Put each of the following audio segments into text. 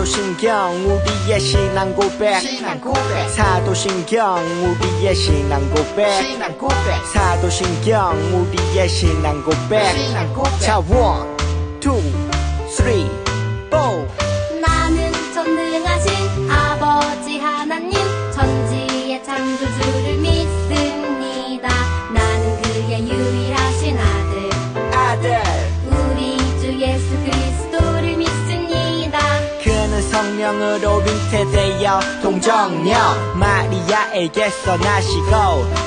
사도신경 우리의 신앙 고백 사도신경 우리의 신앙 고백 사도신경 우리의 신앙 고백 자 1, 2, 3, 4 나는 전능하신 아버지 하나님 천지의 창조주를 믿습니다. 나는 그의 유일하신 아들 우리 주 예수 그리스도를 믿습니다. 그는 성령으로 잉태되어 동정녀 마리아에게서 나시고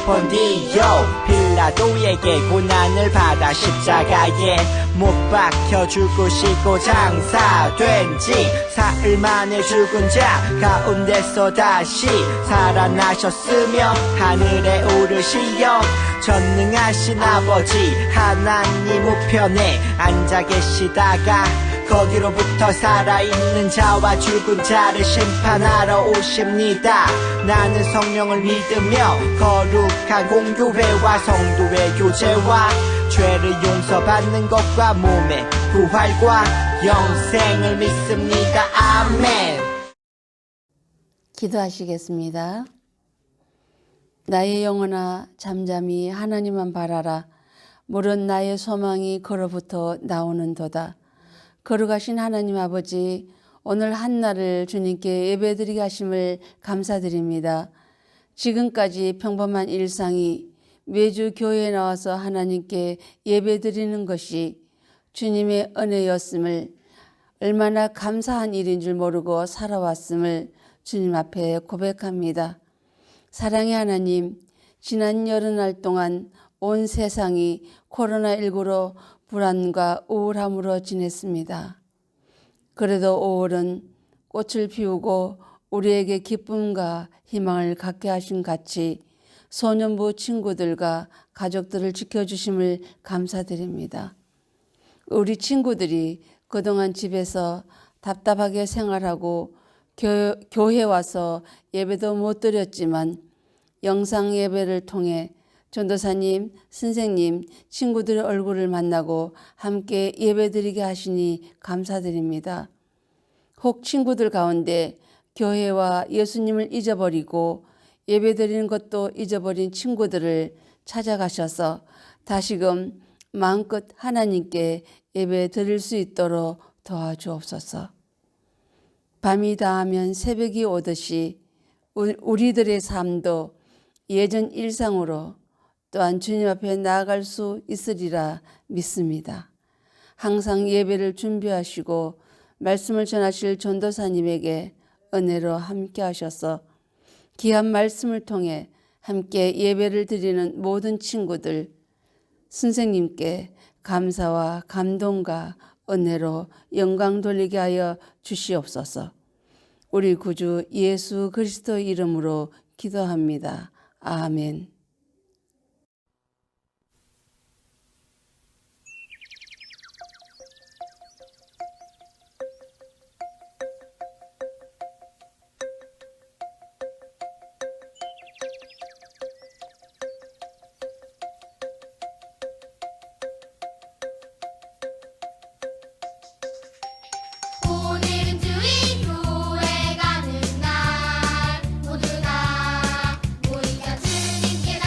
본디오 빌라도에게 고난을 받아 십자가에 못 박혀 죽으시고 장사된 지 사흘 만에 죽은 자 가운데서 다시 살아나셨으며 하늘에 오르시어 전능하신 아버지 하나님 우편에 앉아 계시다가 거기로부터 살아있는 자와 죽은 자를 심판하러 오십니다. 나는 성령을 믿으며 거룩한 공교회와 성도의 교제와 죄를 용서받는 것과 몸의 부활과 영생을 믿습니다. 아멘. 기도하시겠습니다. 나의 영혼아 잠잠히 하나님만 바라라. 물은 나의 소망이 그로부터 나오는도다. 거룩하신 하나님 아버지, 오늘 한날을 주님께 예배드리게 하심을 감사드립니다. 지금까지 평범한 일상이 매주 교회에 나와서 하나님께 예배드리는 것이 주님의 은혜였음을, 얼마나 감사한 일인 줄 모르고 살아왔음을 주님 앞에 고백합니다. 사랑의 하나님, 지난 여름날 동안 온 세상이 코로나19로 불안과 우울함으로 지냈습니다. 그래도 5월은 꽃을 피우고 우리에게 기쁨과 희망을 갖게 하신 같이 소년부 친구들과 가족들을 지켜주심을 감사드립니다. 우리 친구들이 그동안 집에서 답답하게 생활하고 교회 와서 예배도 못 드렸지만 영상 예배를 통해 전도사님, 선생님, 친구들의 얼굴을 만나고 함께 예배드리게 하시니 감사드립니다. 혹 친구들 가운데 교회와 예수님을 잊어버리고 예배드리는 것도 잊어버린 친구들을 찾아가셔서 다시금 마음껏 하나님께 예배드릴 수 있도록 도와주옵소서. 밤이 다하면 새벽이 오듯이 우리들의 삶도 예전 일상으로 또한 주님 앞에 나아갈 수 있으리라 믿습니다. 항상 예배를 준비하시고 말씀을 전하실 전도사님에게 은혜로 함께 하셔서 귀한 말씀을 통해 함께 예배를 드리는 모든 친구들, 선생님께 감사와 감동과 은혜로 영광 돌리게 하여 주시옵소서. 우리 구주 예수 그리스도 이름으로 기도합니다. 아멘. 오늘은 주일 교회 가는 날 모두가 모이며 주님께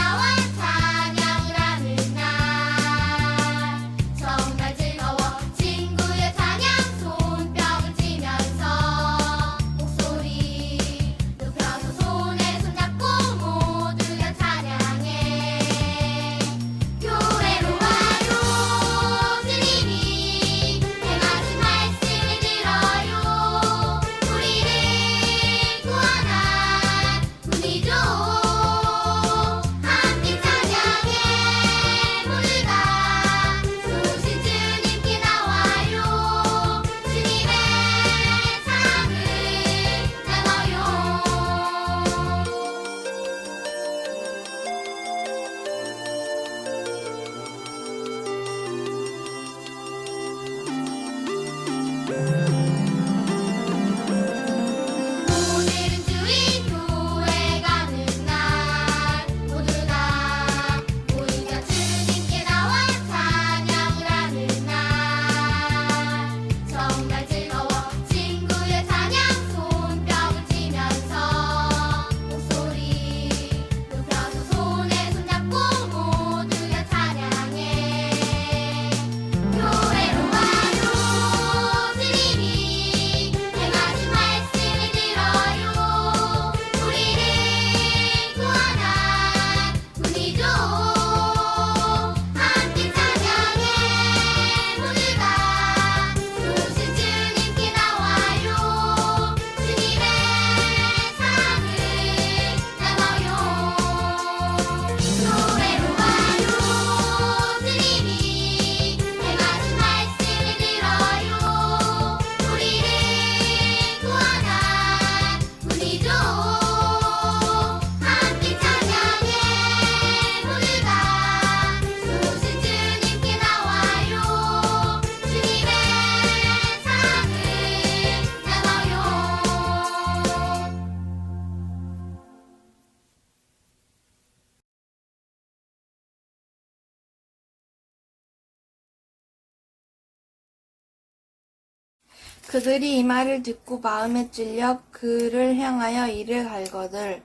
그들이 이 말을 듣고 마음에 찔려 그를 향하여 이를 갈거들.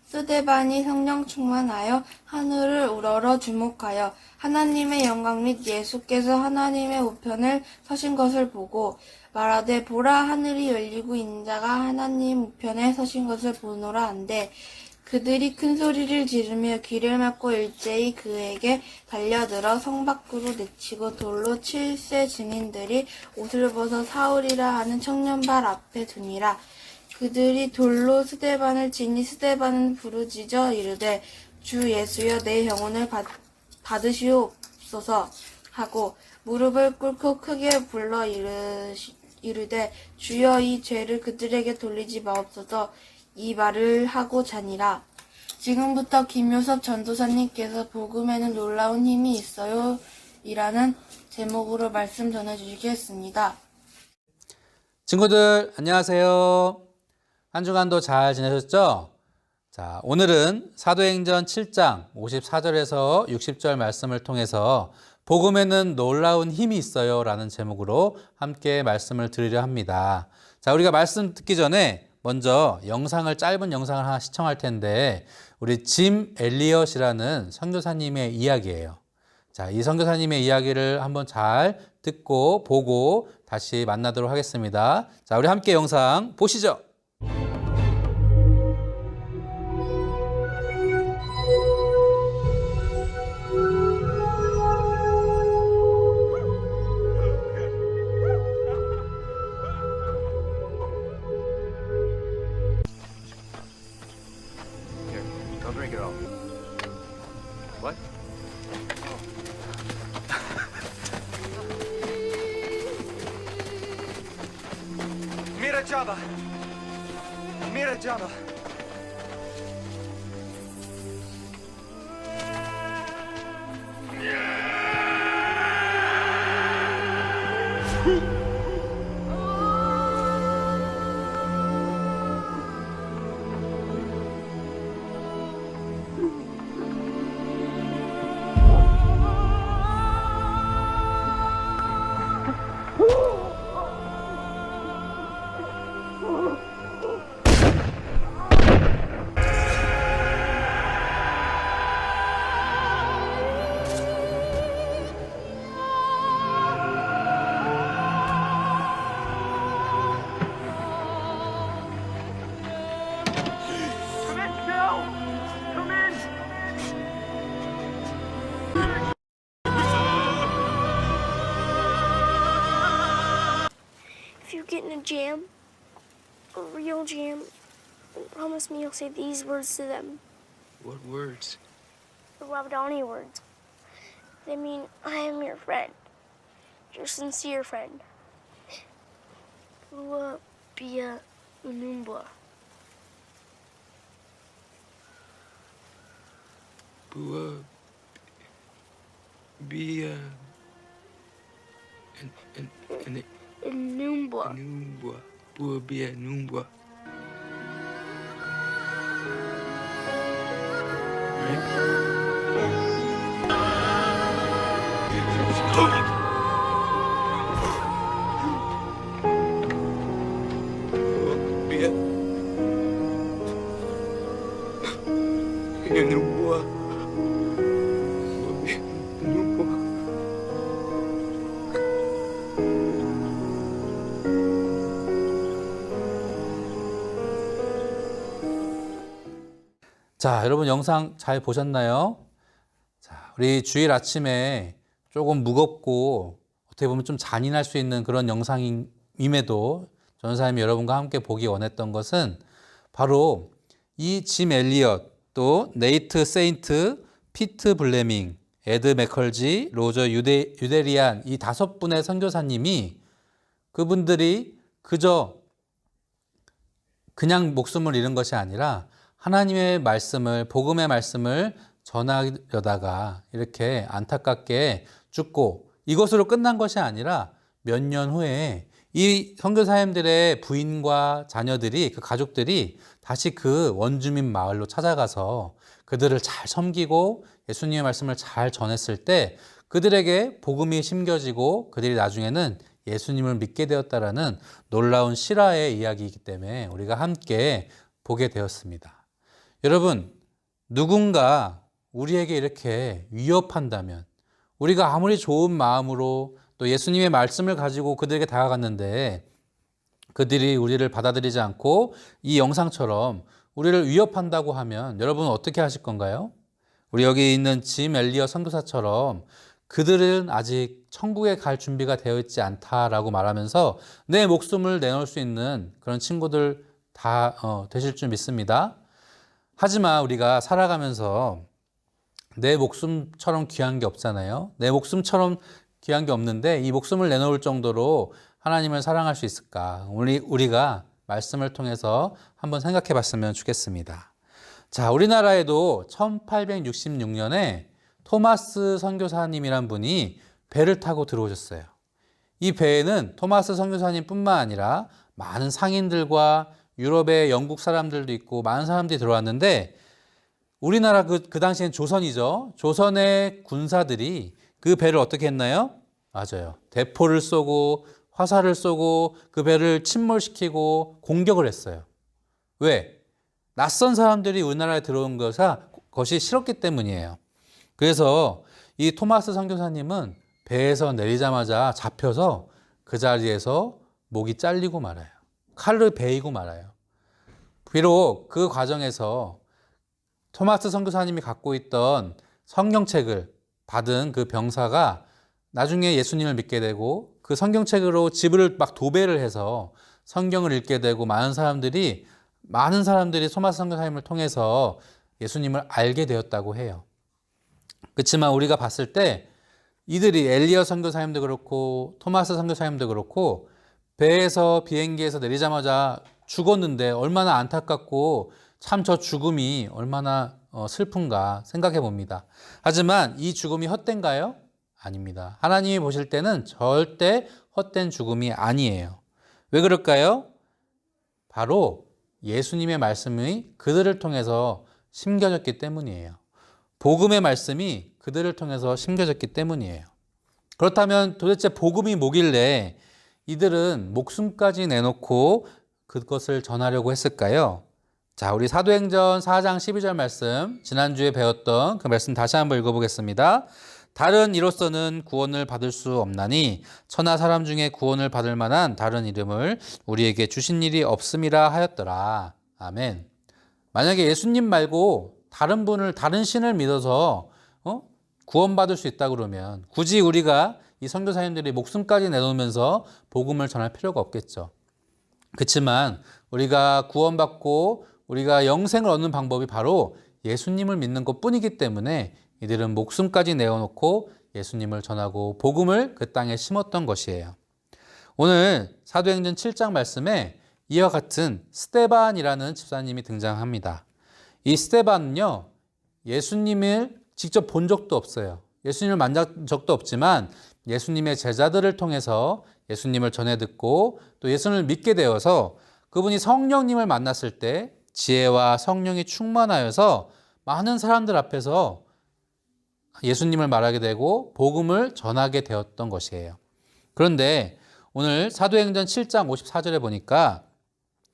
스데반이 성령 충만하여 하늘을 우러러 주목하여 하나님의 영광 및 예수께서 하나님의 우편을 서신 것을 보고 말하되 보라 하늘이 열리고 인자가 하나님 우편에 서신 것을 보노라 한데 그들이 큰 소리를 지르며 귀를 막고 일제히 그에게 달려들어 성 밖으로 내치고 돌로 칠세 증인들이 옷을 벗어 사울이라 하는 청년 발 앞에 두니라. 그들이 돌로 스데반을 치니 스데반은 부르짖어 이르되 주 예수여 내 영혼을 받으시옵소서 하고 무릎을 꿇고 크게 불러 이르되 주여 이 죄를 그들에게 돌리지 마옵소서 이 말을 하고 자니라. 지금부터 김효섭 전도사님께서 복음에는 놀라운 힘이 있어요 이라는 제목으로 말씀 전해주시겠습니다. 친구들 안녕하세요. 한 주간도 잘 지내셨죠? 자, 오늘은 사도행전 7장 54절에서 60절 말씀을 통해서 복음에는 놀라운 힘이 있어요 라는 제목으로 함께 말씀을 드리려 합니다. 자, 우리가 말씀 듣기 전에 먼저 짧은 영상을 하나 시청할 텐데 우리 짐 엘리엇이라는 선교사님의 이야기예요. 자, 이 선교사님의 이야기를 한번 잘 듣고 보고 다시 만나도록 하겠습니다. 자, 우리 함께 영상 보시죠. Don't drink it all. What? Mira Java! Mira Java! If you get in a jam, a real jam, promise me you'll say these words to them. What words? The Wawadani words. They mean, I am your friend. Your sincere friend. Bua Bia Unumbwa. Bua... Bia... And... Unumbwa. Numbwa. Bua Bia Numbwa. Bia... Numbwa. Numbwa. 자, 여러분 영상 잘 보셨나요? 자, 우리 주일 아침에 조금 무겁고 어떻게 보면 좀 잔인할 수 있는 그런 영상임에도 전사님이 여러분과 함께 보기 원했던 것은 바로 이 짐 엘리엇, 또 네이트 세인트, 피트 블레밍, 에드 맥컬지, 로저 유데리안 이 5분의 선교사님이 그분들이 그냥 목숨을 잃은 것이 아니라 하나님의 말씀을, 복음의 말씀을 전하려다가 이렇게 안타깝게 죽고 이것으로 끝난 것이 아니라 몇 년 후에 이 선교사님들의 부인과 자녀들이, 그 가족들이 다시 그 원주민 마을로 찾아가서 그들을 잘 섬기고 예수님의 말씀을 잘 전했을 때 그들에게 복음이 심겨지고 그들이 나중에는 예수님을 믿게 되었다라는 놀라운 실화의 이야기이기 때문에 우리가 함께 보게 되었습니다. 여러분, 누군가 우리에게 이렇게 위협한다면 우리가 아무리 좋은 마음으로 또 예수님의 말씀을 가지고 그들에게 다가갔는데 그들이 우리를 받아들이지 않고 이 영상처럼 우리를 위협한다고 하면 여러분은 어떻게 하실 건가요? 우리 여기 있는 짐 엘리어 선교사처럼 그들은 아직 천국에 갈 준비가 되어 있지 않다라고 말하면서 내 목숨을 내놓을 수 있는 그런 친구들 다 되실 줄 믿습니다. 하지만 우리가 살아가면서 내 목숨처럼 귀한 게 없잖아요. 내 목숨처럼 귀한 게 없는데 이 목숨을 내놓을 정도로 하나님을 사랑할 수 있을까? 우리가 말씀을 통해서 한번 생각해 봤으면 좋겠습니다. 자, 우리나라에도 1866년에 토마스 선교사님이란 분이 배를 타고 들어오셨어요. 이 배에는 토마스 선교사님뿐만 아니라 많은 상인들과 유럽의 영국 사람들도 있고 많은 사람들이 들어왔는데 우리나라 그 당시엔 조선이죠. 조선의 군사들이 그 배를 어떻게 했나요? 맞아요. 대포를 쏘고 화살을 쏘고 그 배를 침몰시키고 공격을 했어요. 왜? 낯선 사람들이 우리나라에 들어온 것이 싫었기 때문이에요. 그래서 이 토마스 선교사님은 배에서 내리자마자 잡혀서 그 자리에서 목이 잘리고 말아요. 칼로 베이고 말아요. 비록 그 과정에서 토마스 선교사님이 갖고 있던 성경책을 받은 그 병사가 나중에 예수님을 믿게 되고 그 성경책으로 집을 막 도배를 해서 성경을 읽게 되고 많은 사람들이 토마스 선교사님을 통해서 예수님을 알게 되었다고 해요. 그렇지만 우리가 봤을 때 이들이 엘리어 선교사님도 그렇고 토마스 선교사님도 그렇고 배에서 비행기에서 내리자마자 죽었는데 얼마나 안타깝고 참 저 죽음이 얼마나 슬픈가 생각해 봅니다. 하지만 이 죽음이 헛된가요? 아닙니다. 하나님이 보실 때는 절대 헛된 죽음이 아니에요. 왜 그럴까요? 바로 예수님의 말씀이 그들을 통해서 심겨졌기 때문이에요. 복음의 말씀이 그들을 통해서 심겨졌기 때문이에요. 그렇다면 도대체 복음이 뭐길래 이들은 목숨까지 내놓고 그것을 전하려고 했을까요? 자, 우리 사도행전 4장 12절 말씀, 지난주에 배웠던 그 말씀 다시 한번 읽어보겠습니다. 다른 이로서는 구원을 받을 수 없나니 천하 사람 중에 구원을 받을 만한 다른 이름을 우리에게 주신 일이 없음이라 하였더라. 아멘. 만약에 예수님 말고 다른 신을 믿어서 구원받을 수 있다 그러면 굳이 우리가 이 선교사님들이 목숨까지 내놓으면서 복음을 전할 필요가 없겠죠. 그렇지만 우리가 구원받고 우리가 영생을 얻는 방법이 바로 예수님을 믿는 것뿐이기 때문에 이들은 목숨까지 내어놓고 예수님을 전하고 복음을 그 땅에 심었던 것이에요. 오늘 사도행전 7장 말씀에 이와 같은 스데반이라는 집사님이 등장합니다. 이 스데반은요, 예수님을 직접 본 적도 없어요. 예수님을 만난 적도 없지만 예수님의 제자들을 통해서 예수님을 전해 듣고 또 예수님을 믿게 되어서 그분이 성령님을 만났을 때 지혜와 성령이 충만하여서 많은 사람들 앞에서 예수님을 말하게 되고 복음을 전하게 되었던 것이에요. 그런데 오늘 사도행전 7장 54절에 보니까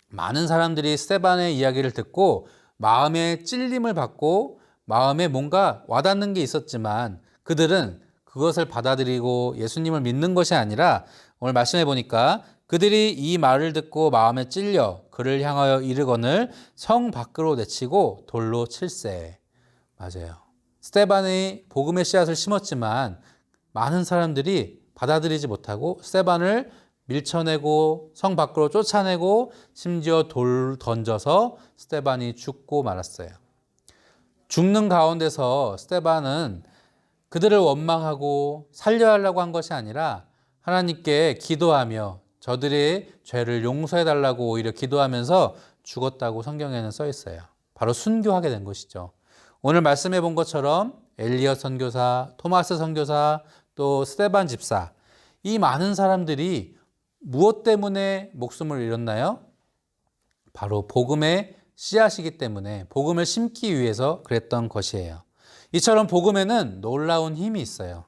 많은 사람들이 스데반의 이야기를 듣고 마음에 찔림을 받고 마음에 뭔가 와닿는 게 있었지만 그들은 그것을 받아들이고 예수님을 믿는 것이 아니라 오늘 말씀해 보니까 그들이 이 말을 듣고 마음에 찔려 그를 향하여 이르거늘 성 밖으로 내치고 돌로 칠세. 맞아요. 스데반이 복음의 씨앗을 심었지만 많은 사람들이 받아들이지 못하고 스데반을 밀쳐내고 성 밖으로 쫓아내고 심지어 돌 던져서 스데반이 죽고 말았어요. 죽는 가운데서 스데반은 그들을 원망하고 살려야 하려고 한 것이 아니라 하나님께 기도하며 저들의 죄를 용서해 달라고 오히려 기도하면서 죽었다고 성경에는 써 있어요. 바로 순교하게 된 것이죠. 오늘 말씀해 본 것처럼 엘리엇 선교사, 토마스 선교사, 또 스데반 집사, 이 많은 사람들이 무엇 때문에 목숨을 잃었나요? 바로 복음의 씨앗이기 때문에 복음을 심기 위해서 그랬던 것이에요. 이처럼 복음에는 놀라운 힘이 있어요.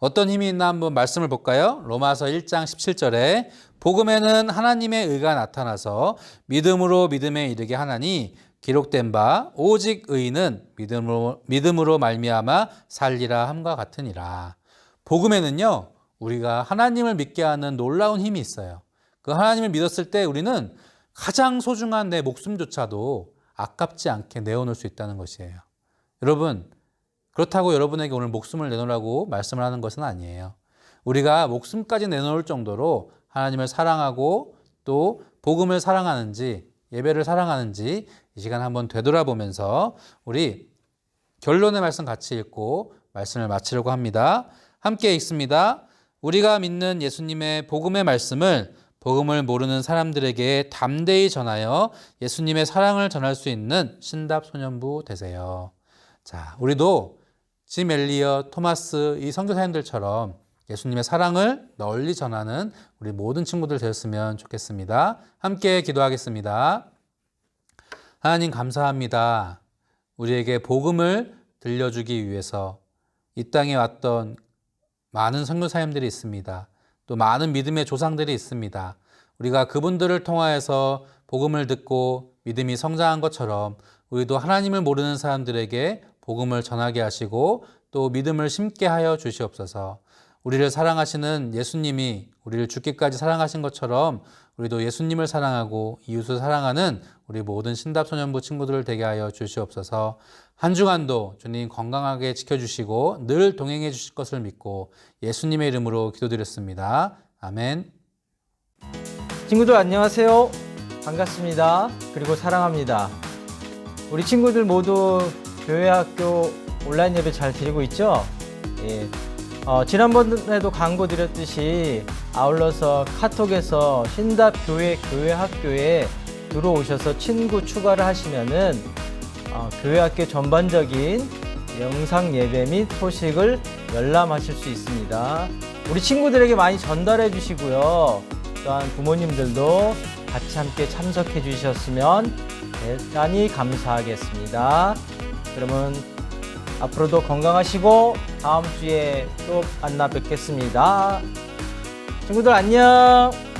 어떤 힘이 있나 한번 말씀을 볼까요? 로마서 1장 17절에 복음에는 하나님의 의가 나타나서 믿음으로 믿음에 이르게 하나니 기록된 바 오직 의인은 믿음으로 말미암아 살리라 함과 같으니라. 복음에는요, 우리가 하나님을 믿게 하는 놀라운 힘이 있어요. 그 하나님을 믿었을 때 우리는 가장 소중한 내 목숨조차도 아깝지 않게 내어놓을 수 있다는 것이에요. 여러분, 그렇다고 여러분에게 오늘 목숨을 내놓으라고 말씀을 하는 것은 아니에요. 우리가 목숨까지 내놓을 정도로 하나님을 사랑하고 또 복음을 사랑하는지, 예배를 사랑하는지 이 시간 한번 되돌아보면서 우리 결론의 말씀 같이 읽고 말씀을 마치려고 합니다. 함께 읽습니다. 우리가 믿는 예수님의 복음의 말씀을 복음을 모르는 사람들에게 담대히 전하여 예수님의 사랑을 전할 수 있는 신답 소년부 되세요. 자, 우리도 짐 엘리엇, 토마스 이 선교사님들처럼 예수님의 사랑을 널리 전하는 우리 모든 친구들 되었으면 좋겠습니다. 함께 기도하겠습니다. 하나님 감사합니다. 우리에게 복음을 들려주기 위해서 이 땅에 왔던 많은 선교사님들이 있습니다. 또 많은 믿음의 조상들이 있습니다. 우리가 그분들을 통하여서 복음을 듣고 믿음이 성장한 것처럼 우리도 하나님을 모르는 사람들에게 복음을 전하게 하시고 또 믿음을 심게 하여 주시옵소서. 우리를 사랑하시는 예수님이 우리를 죽기까지 사랑하신 것처럼 우리도 예수님을 사랑하고 이웃을 사랑하는 우리 모든 신답소년부 친구들을 되게 하여 주시옵소서. 한 주간도 주님 건강하게 지켜주시고 늘 동행해 주실 것을 믿고 예수님의 이름으로 기도드렸습니다. 아멘. 친구들 안녕하세요. 반갑습니다. 그리고 사랑합니다. 우리 친구들 모두 교회 학교 온라인 예배 잘 드리고 있죠? 예. 지난번에도 광고 드렸듯이 아울러서 카톡에서 신답교회 교회 학교에 들어오셔서 친구 추가를 하시면은 교회 학교 전반적인 영상 예배 및 소식을 열람하실 수 있습니다. 우리 친구들에게 많이 전달해 주시고요. 또한 부모님들도 같이 함께 참석해 주셨으면 대단히 감사하겠습니다. 그러면 앞으로도 건강하시고 다음 주에 또 만나 뵙겠습니다. 친구들 안녕.